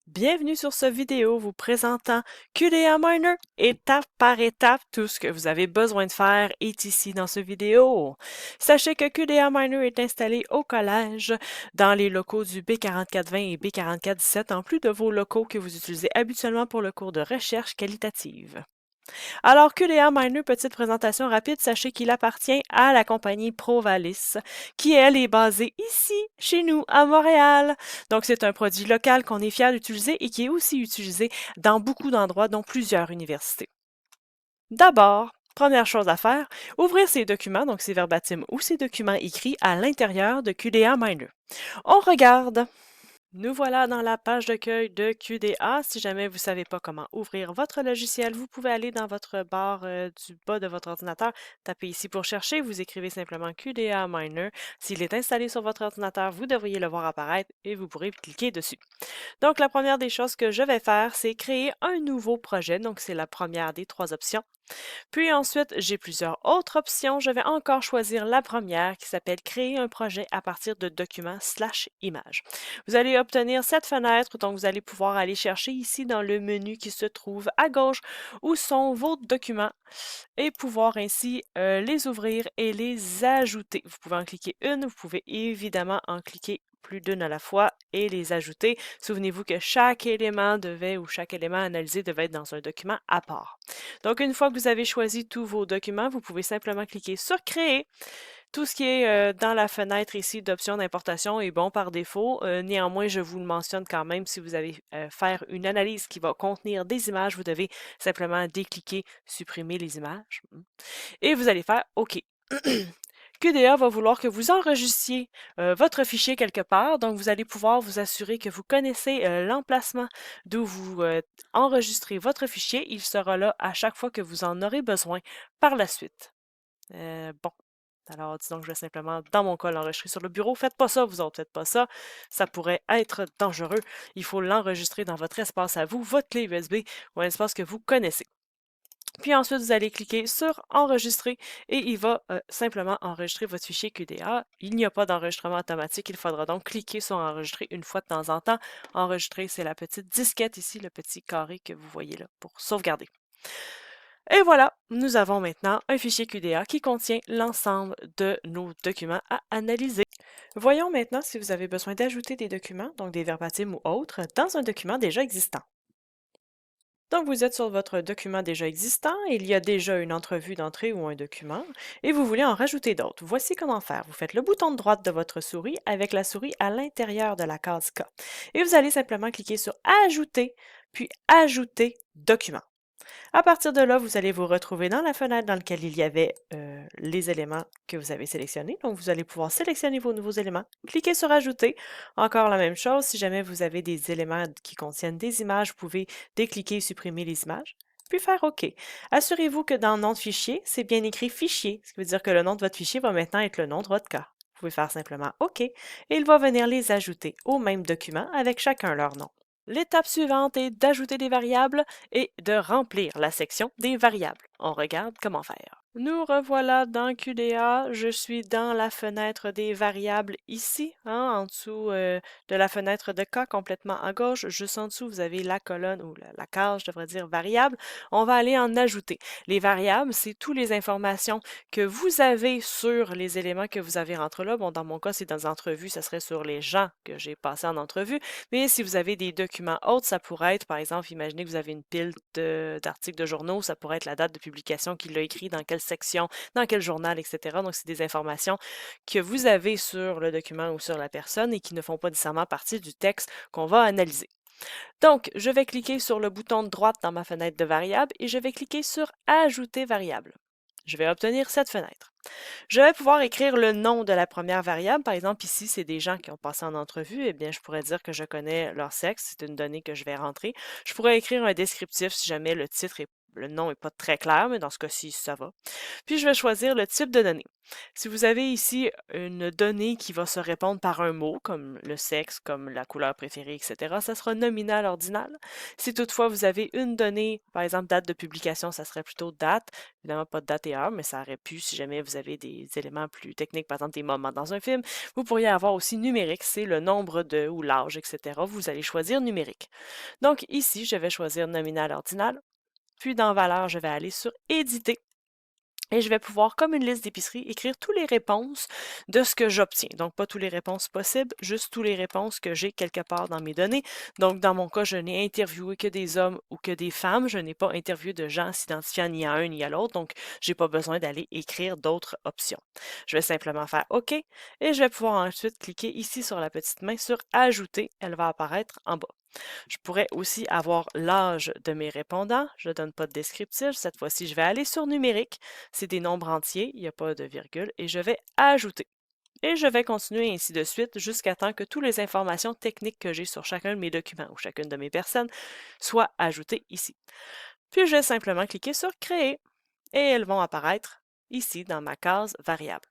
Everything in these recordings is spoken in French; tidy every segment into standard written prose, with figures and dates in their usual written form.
Bienvenue sur cette vidéo vous présentant QDA Miner. Étape par étape, tout ce que vous avez besoin de faire est ici dans cette vidéo. Sachez que QDA Miner est installé au collège dans les locaux du B4420 et B4417 en plus de vos locaux que vous utilisez habituellement pour le cours de recherche qualitative. Alors, QDA Miner, petite présentation rapide, sachez qu'il appartient à la compagnie Provalis, qui, elle, est basée ici, chez nous, à Montréal. Donc, c'est un produit local qu'on est fier d'utiliser et qui est aussi utilisé dans beaucoup d'endroits, dont plusieurs universités. D'abord, première chose à faire, ouvrir ces documents, donc ces verbatims ou ces documents écrits à l'intérieur de QDA Miner. On regarde. Nous voilà dans la page d'accueil de QDA. Si jamais vous ne savez pas comment ouvrir votre logiciel, vous pouvez aller dans votre barre du bas de votre ordinateur, taper ici pour chercher, vous écrivez simplement QDA Miner. S'il est installé sur votre ordinateur, vous devriez le voir apparaître et vous pourrez cliquer dessus. Donc, la première des choses que je vais faire, c'est créer un nouveau projet. Donc, c'est la première des trois options. Puis ensuite, j'ai plusieurs autres options. Je vais encore choisir la première qui s'appelle Créer un projet à partir de documents/images. Vous allez obtenir cette fenêtre, donc vous allez pouvoir aller chercher ici dans le menu qui se trouve à gauche où sont vos documents et pouvoir ainsi les ouvrir et les ajouter. Vous pouvez en cliquer une, vous pouvez évidemment en cliquer plus d'une à la fois et les ajouter. Souvenez-vous que chaque élément ou chaque élément analysé devait être dans un document à part. Donc, une fois que vous avez choisi tous vos documents, vous pouvez simplement cliquer sur Créer. Tout ce qui est dans la fenêtre ici d'options d'importation est bon par défaut. Néanmoins, je vous le mentionne quand même, si vous allez faire une analyse qui va contenir des images, vous devez simplement décliquer, supprimer les images. Et vous allez faire OK. QDA va vouloir que vous enregistriez votre fichier quelque part, donc vous allez pouvoir vous assurer que vous connaissez l'emplacement d'où vous enregistrez votre fichier. Il sera là à chaque fois que vous en aurez besoin par la suite. Bon, alors disons que je vais simplement, dans mon cas, l'enregistrer sur le bureau. Faites pas ça, vous autres, faites pas ça. Ça pourrait être dangereux. Il faut l'enregistrer dans votre espace à vous, votre clé USB ou un espace que vous connaissez. Puis ensuite, vous allez cliquer sur Enregistrer et il va simplement enregistrer votre fichier QDA. Il n'y a pas d'enregistrement automatique, il faudra donc cliquer sur Enregistrer une fois de temps en temps. Enregistrer, c'est la petite disquette ici, le petit carré que vous voyez là pour sauvegarder. Et voilà, nous avons maintenant un fichier QDA qui contient l'ensemble de nos documents à analyser. Voyons maintenant si vous avez besoin d'ajouter des documents, donc des verbatims ou autres, dans un document déjà existant. Donc, vous êtes sur votre document déjà existant, il y a déjà une entrevue d'entrée ou un document, et vous voulez en rajouter d'autres. Voici comment faire. Vous faites le bouton de droite de votre souris avec la souris à l'intérieur de la case K. Et vous allez simplement cliquer sur Ajouter, puis Ajouter document. À partir de là, vous allez vous retrouver dans la fenêtre dans laquelle il y avait les éléments que vous avez sélectionnés. Donc, vous allez pouvoir sélectionner vos nouveaux éléments, cliquer sur Ajouter. Encore la même chose, si jamais vous avez des éléments qui contiennent des images, vous pouvez décliquer et supprimer les images, puis faire OK. Assurez-vous que dans le nom de fichier, c'est bien écrit Fichier, ce qui veut dire que le nom de votre fichier va maintenant être le nom de votre cas. Vous pouvez faire simplement OK et il va venir les ajouter au même document avec chacun leur nom. L'étape suivante est d'ajouter des variables et de remplir la section des variables. On regarde comment faire. Nous revoilà dans QDA. Je suis dans la fenêtre des variables ici, en dessous de la fenêtre de cas, complètement à gauche. Juste en dessous, vous avez la colonne ou la case, je devrais dire, variable. On va aller en ajouter. Les variables, c'est toutes les informations que vous avez sur les éléments que vous avez rentrés là. Bon, dans mon cas, c'est dans les entrevues, ça serait sur les gens que j'ai passés en entrevue. Mais si vous avez des documents autres, ça pourrait être, par exemple, imaginez que vous avez une pile d'articles de journaux, ça pourrait être la date de publication, qui l'a écrit, dans quelle section, dans quel journal, etc. Donc, c'est des informations que vous avez sur le document ou sur la personne et qui ne font pas nécessairement partie du texte qu'on va analyser. Donc, je vais cliquer sur le bouton de droite dans ma fenêtre de variables et je vais cliquer sur Ajouter variable. Je vais obtenir cette fenêtre. Je vais pouvoir écrire le nom de la première variable. Par exemple, ici, c'est des gens qui ont passé en entrevue. Eh bien, je pourrais dire que je connais leur sexe. C'est une donnée que je vais rentrer. Je pourrais écrire un descriptif si jamais le titre est le nom n'est pas très clair, mais dans ce cas-ci, ça va. Puis je vais choisir le type de donnée. Si vous avez ici une donnée qui va se répondre par un mot, comme le sexe, comme la couleur préférée, etc., ça sera nominal ordinal. Si toutefois vous avez une donnée, par exemple date de publication, ça serait plutôt date. Évidemment, pas de date et heure, mais ça aurait pu, si jamais vous avez des éléments plus techniques, par exemple des moments dans un film, vous pourriez avoir aussi numérique, c'est le nombre de ou l'âge, etc. Vous allez choisir numérique. Donc ici, je vais choisir nominal ordinal. Puis dans valeur, je vais aller sur éditer. Et je vais pouvoir, comme une liste d'épicerie, écrire toutes les réponses de ce que j'obtiens. Donc, pas toutes les réponses possibles, juste toutes les réponses que j'ai quelque part dans mes données. Donc, dans mon cas, je n'ai interviewé que des hommes ou que des femmes. Je n'ai pas interviewé de gens s'identifiant ni à un ni à l'autre. Donc, j'ai pas besoin d'aller écrire d'autres options. Je vais simplement faire OK et je vais pouvoir ensuite cliquer ici sur la petite main sur Ajouter. Elle va apparaître en bas. Je pourrais aussi avoir l'âge de mes répondants. Je ne donne pas de descriptif. Cette fois-ci, je vais aller sur numérique. C'est des nombres entiers, il n'y a pas de virgule, et je vais ajouter. Et je vais continuer ainsi de suite jusqu'à temps que toutes les informations techniques que j'ai sur chacun de mes documents ou chacune de mes personnes soient ajoutées ici. Puis je vais simplement cliquer sur Créer et elles vont apparaître ici dans ma case Variable.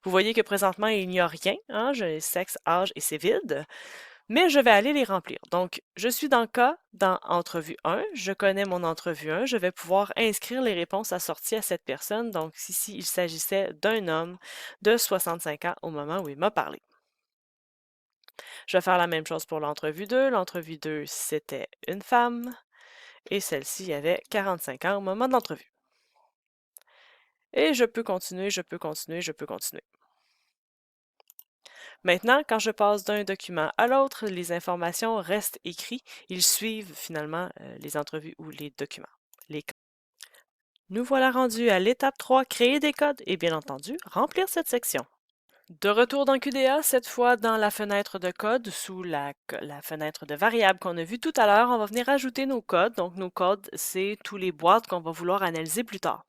Vous voyez que présentement, il n'y a rien. Hein? J'ai sexe, âge et c'est vide. Mais je vais aller les remplir. Donc, je suis dans le cas, dans entrevue 1, je connais mon entrevue 1, je vais pouvoir inscrire les réponses assorties à cette personne. Donc, ici, il s'agissait d'un homme de 65 ans au moment où il m'a parlé. Je vais faire la même chose pour l'entrevue 2. L'entrevue 2, c'était une femme et celle-ci avait 45 ans au moment de l'entrevue. Et je peux continuer, je peux continuer, je peux continuer. Maintenant, quand je passe d'un document à l'autre, les informations restent écrites. Ils suivent finalement les entrevues ou les documents. Nous voilà rendus à l'étape 3, créer des codes et bien entendu, remplir cette section. De retour dans QDA, cette fois dans la fenêtre de code, sous la fenêtre de variables qu'on a vue tout à l'heure, on va venir ajouter nos codes. Donc nos codes, c'est tous les boîtes qu'on va vouloir analyser plus tard.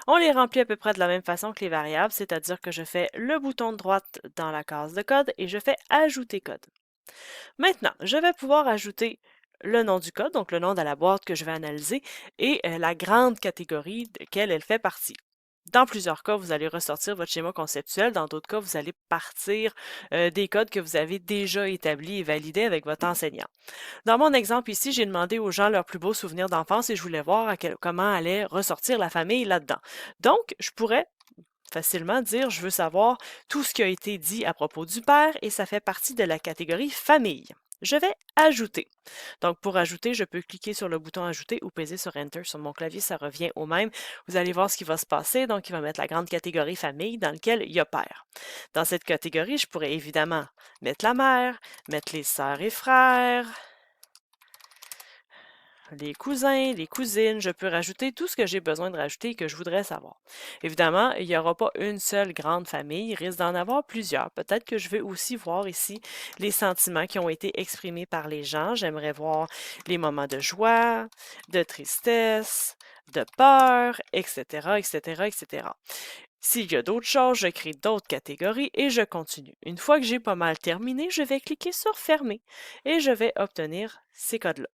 On les remplit à peu près de la même façon que les variables, c'est-à-dire que je fais le bouton de droite dans la case de code et je fais ajouter code. Maintenant, je vais pouvoir ajouter le nom du code, donc le nom de la boîte que je vais analyser, et la grande catégorie de laquelle elle fait partie. Dans plusieurs cas, vous allez ressortir votre schéma conceptuel. Dans d'autres cas, vous allez partir des codes que vous avez déjà établis et validés avec votre enseignant. Dans mon exemple ici, j'ai demandé aux gens leurs plus beaux souvenirs d'enfance et je voulais voir comment allait ressortir la famille là-dedans. Donc, je pourrais facilement dire, je veux savoir tout ce qui a été dit à propos du père et ça fait partie de la catégorie famille. Je vais ajouter. Donc, pour ajouter, je peux cliquer sur le bouton ajouter ou peser sur Enter sur mon clavier, ça revient au même. Vous allez voir ce qui va se passer. Donc, il va mettre la grande catégorie famille dans laquelle il y a père. Dans cette catégorie, je pourrais évidemment mettre la mère, mettre les sœurs et frères, les cousins, les cousines, je peux rajouter tout ce que j'ai besoin de rajouter et que je voudrais savoir. Évidemment, il n'y aura pas une seule grande famille, il risque d'en avoir plusieurs. Peut-être que je vais aussi voir ici les sentiments qui ont été exprimés par les gens. J'aimerais voir les moments de joie, de tristesse, de peur, etc., etc., etc. S'il y a d'autres choses, je crée d'autres catégories et je continue. Une fois que j'ai pas mal terminé, je vais cliquer sur Fermer et je vais obtenir ces codes-là.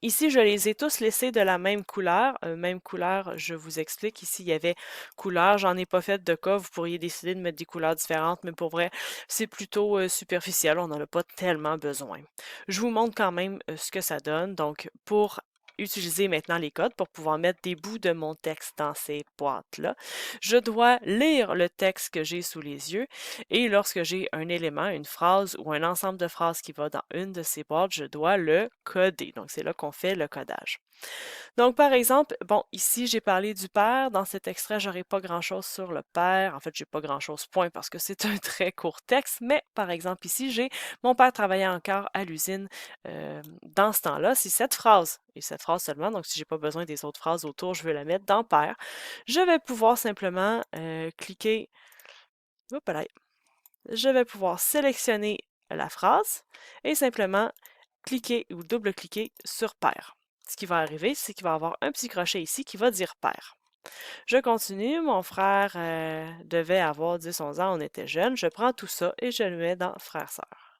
Ici, je les ai tous laissés de la même couleur. Même couleur, je vous explique. Ici, il y avait couleur. J'en ai pas fait de cas. Vous pourriez décider de mettre des couleurs différentes, mais pour vrai, c'est plutôt superficiel. On n'en a pas tellement besoin. Je vous montre quand même ce que ça donne. Donc, pour utiliser maintenant les codes pour pouvoir mettre des bouts de mon texte dans ces boîtes-là. Je dois lire le texte que j'ai sous les yeux et lorsque j'ai un élément, une phrase ou un ensemble de phrases qui va dans une de ces boîtes, je dois le coder. Donc, c'est là qu'on fait le codage. Donc, par exemple, bon, ici, j'ai parlé du père. Dans cet extrait, j'aurai pas grand-chose sur le père. En fait, j'ai pas grand-chose, point, parce que c'est un très court texte. Mais, par exemple, ici, j'ai mon père travaillait encore à l'usine. Dans ce temps-là, c'est cette phrase, et cette phrase seulement. Donc, si j'ai pas besoin des autres phrases autour, je veux la mettre dans père. Je vais pouvoir simplement cliquer. Hop là. Je vais pouvoir sélectionner la phrase et simplement cliquer ou double-cliquer sur père. Ce qui va arriver, c'est qu'il va y avoir un petit crochet ici qui va dire père. Je continue, mon frère devait avoir 10-11 ans, on était jeunes. Je prends tout ça et je le mets dans frère-sœur.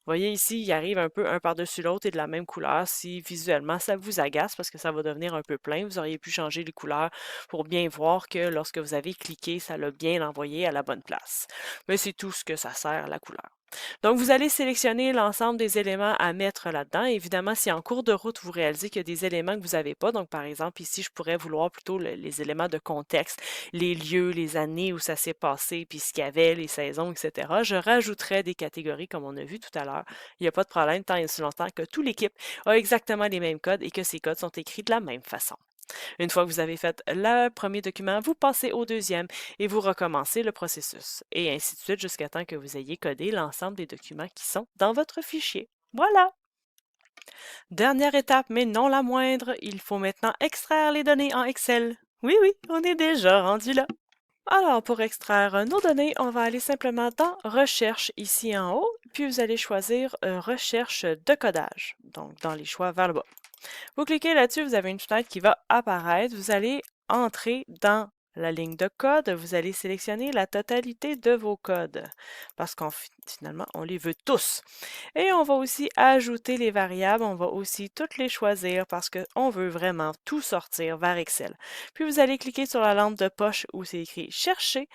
Voyez ici, il arrive un peu un par-dessus l'autre et de la même couleur. Si visuellement ça vous agace parce que ça va devenir un peu plein, vous auriez pu changer les couleurs pour bien voir que lorsque vous avez cliqué, ça l'a bien envoyé à la bonne place. Mais c'est tout ce que ça sert, la couleur. Donc, vous allez sélectionner l'ensemble des éléments à mettre là-dedans. Évidemment, si en cours de route, vous réalisez qu'il y a des éléments que vous n'avez pas, donc par exemple, ici, je pourrais vouloir plutôt les éléments de contexte, les lieux, les années où ça s'est passé, puis ce qu'il y avait, les saisons, etc. Je rajouterais des catégories comme on a vu tout à l'heure. Il n'y a pas de problème tant et aussi longtemps que toute l'équipe a exactement les mêmes codes et que ces codes sont écrits de la même façon. Une fois que vous avez fait le premier document, vous passez au deuxième et vous recommencez le processus, et ainsi de suite jusqu'à temps que vous ayez codé l'ensemble des documents qui sont dans votre fichier. Voilà! Dernière étape, mais non la moindre, il faut maintenant extraire les données en Excel. Oui, oui, on est déjà rendu là. Alors, pour extraire nos données, on va aller simplement dans Recherche ici en haut, puis vous allez choisir Recherche de codage, donc dans les choix vers le bas. Vous cliquez là-dessus, vous avez une fenêtre qui va apparaître. Vous allez entrer dans la ligne de code. Vous allez sélectionner la totalité de vos codes parce qu'en finalement, on les veut tous. Et on va aussi ajouter les variables. On va aussi toutes les choisir parce qu'on veut vraiment tout sortir vers Excel. Puis vous allez cliquer sur la lampe de poche où c'est écrit Chercher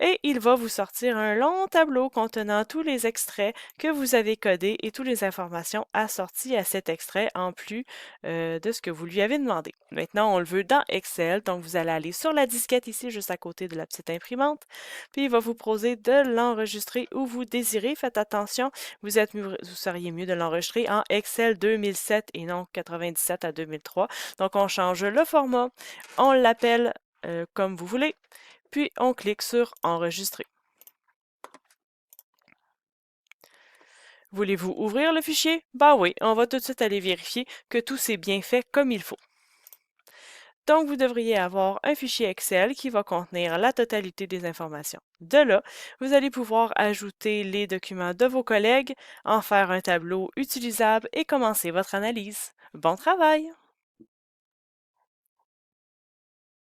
et il va vous sortir un long tableau contenant tous les extraits que vous avez codés et toutes les informations assorties à cet extrait en plus de ce que vous lui avez demandé. Maintenant, on le veut dans Excel, donc vous allez aller sur la disquette ici, juste à côté de la petite imprimante, puis il va vous proposer de l'enregistrer où vous désirez. Faites attention, vous seriez mieux de l'enregistrer en Excel 2007 et non 97 à 2003. Donc, on change le format, on l'appelle comme vous voulez, puis on clique sur Enregistrer. Voulez-vous ouvrir le fichier? Ben oui, on va tout de suite aller vérifier que tout s'est bien fait comme il faut. Donc, vous devriez avoir un fichier Excel qui va contenir la totalité des informations. De là, vous allez pouvoir ajouter les documents de vos collègues, en faire un tableau utilisable et commencer votre analyse. Bon travail!